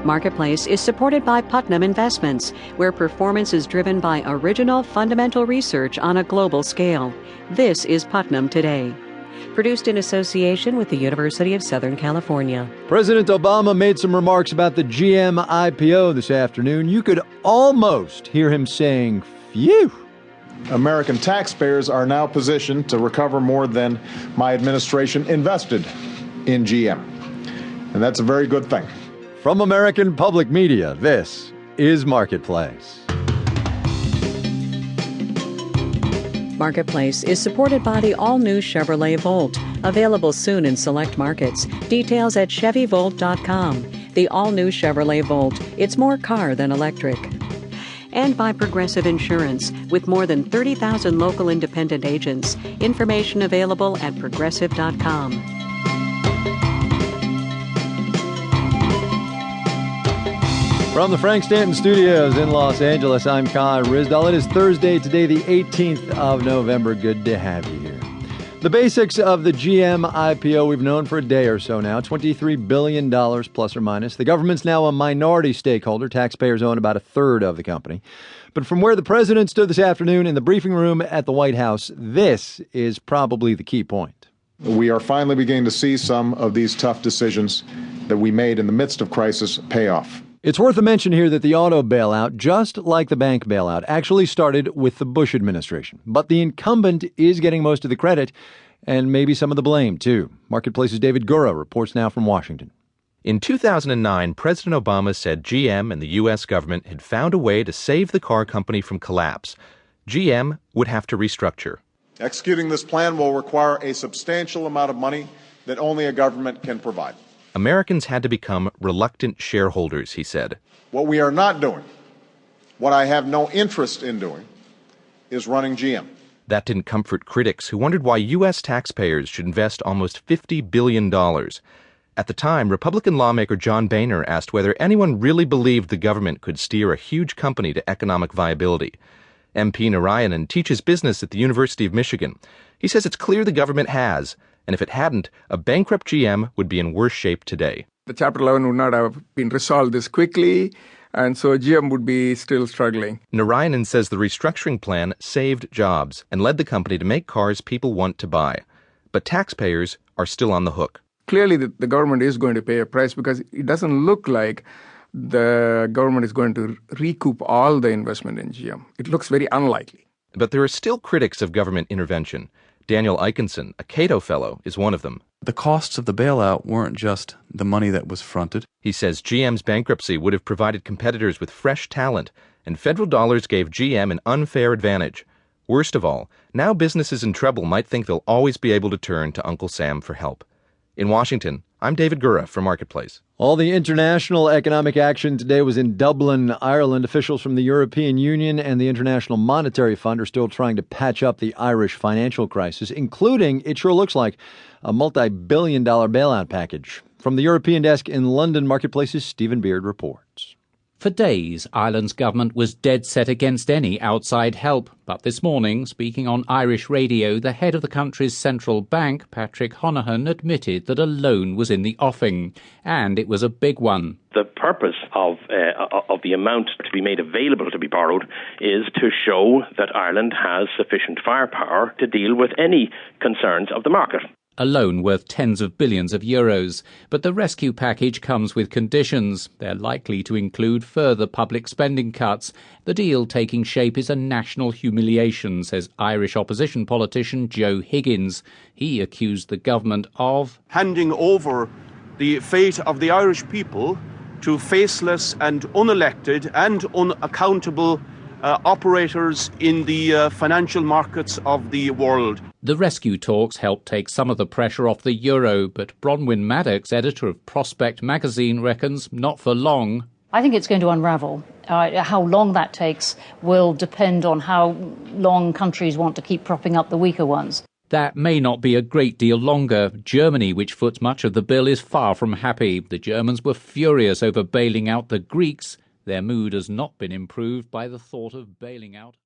Marketplace is supported by Putnam Investments, where performance is driven by original fundamental research on a global scale. This is Putnam Today. Produced in association with the University of Southern California. President Obama made some remarks about the GM IPO this afternoon. You could almost hear him saying, phew. American taxpayers are now positioned to recover more than my administration invested in GM. And that's a very good thing. From American Public Media, this is Marketplace. Marketplace is supported by the all-new Chevrolet Volt, available soon in select markets. Details at ChevyVolt.com. The all-new Chevrolet Volt. It's more car than electric. And by Progressive Insurance, with more than 30,000 local independent agents. Information available at Progressive.com. From the Frank Stanton Studios in Los Angeles, I'm Kai Ryssdal. It is Thursday, today the 18th of November. Good to have you here. The basics of the GM IPO we've known for a day or so now, $23 billion plus or minus. The government's now a minority stakeholder. Taxpayers own about a third of the company. But from where the president stood this afternoon in the briefing room at the White House, this is probably the key point. We are finally beginning to see some of these tough decisions that we made in the midst of crisis pay off. It's worth a mention here that the auto bailout, just like the bank bailout, actually started with the Bush administration. But the incumbent is getting most of the credit and maybe some of the blame, too. Marketplace's David Gura reports now from Washington. In 2009, President Obama said GM and the U.S. government had found a way to save the car company from collapse. GM would have to restructure. Executing this plan will require a substantial amount of money that only a government can provide. Americans had to become reluctant shareholders, he said. What we are not doing, what I have no interest in doing, is running GM. That didn't comfort critics who wondered why U.S. taxpayers should invest almost $50 billion. At the time, Republican lawmaker John Boehner asked whether anyone really believed the government could steer a huge company to economic viability. MP Narayanan teaches business at the University of Michigan. He says it's clear the government has, and if it hadn't, a bankrupt GM would be in worse shape today. The Chapter 11 would not have been resolved this quickly, and so GM would be still struggling. Narayanan says the restructuring plan saved jobs and led the company to make cars people want to buy. But taxpayers are still on the hook. Clearly, the government is going to pay a price because it doesn't look like the government is going to recoup all the investment in GM. It looks very unlikely. But there are still critics of government intervention. Daniel Eikenson, a Cato Fellow, is one of them. The costs of the bailout weren't just the money that was fronted. He says GM's bankruptcy would have provided competitors with fresh talent, and federal dollars gave GM an unfair advantage. Worst of all, now businesses in trouble might think they'll always be able to turn to Uncle Sam for help. In Washington, I'm David Gura for Marketplace. All the international economic action today was in Dublin, Ireland. Officials from the European Union and the International Monetary Fund are still trying to patch up the Irish financial crisis, including, it sure looks like, a multi-billion-dollar bailout package. From the European desk in London, Marketplace's Stephen Beard reports. For days, Ireland's government was dead set against any outside help. But this morning, speaking on Irish radio, the head of the country's central bank, Patrick Honohan, admitted that a loan was in the offing, and it was a big one. The purpose of the amount to be made available to be borrowed is to show that Ireland has sufficient firepower to deal with any concerns of the market. A loan worth tens of billions of euros. But the rescue package comes with conditions. They're likely to include further public spending cuts. The deal taking shape is a national humiliation, says Irish opposition politician Joe Higgins. He accused the government of handing over the fate of the Irish people to faceless and unelected and unaccountable operators in the financial markets of the world. The rescue talks helped take some of the pressure off the euro, but Bronwyn Maddox, editor of Prospect magazine, reckons not for long. I think it's going to unravel. How long that takes will depend on how long countries want to keep propping up the weaker ones. That may not be a great deal longer. Germany, which foots much of the bill, is far from happy. The Germans were furious over bailing out the Greeks. Their mood has not been improved by the thought of bailing out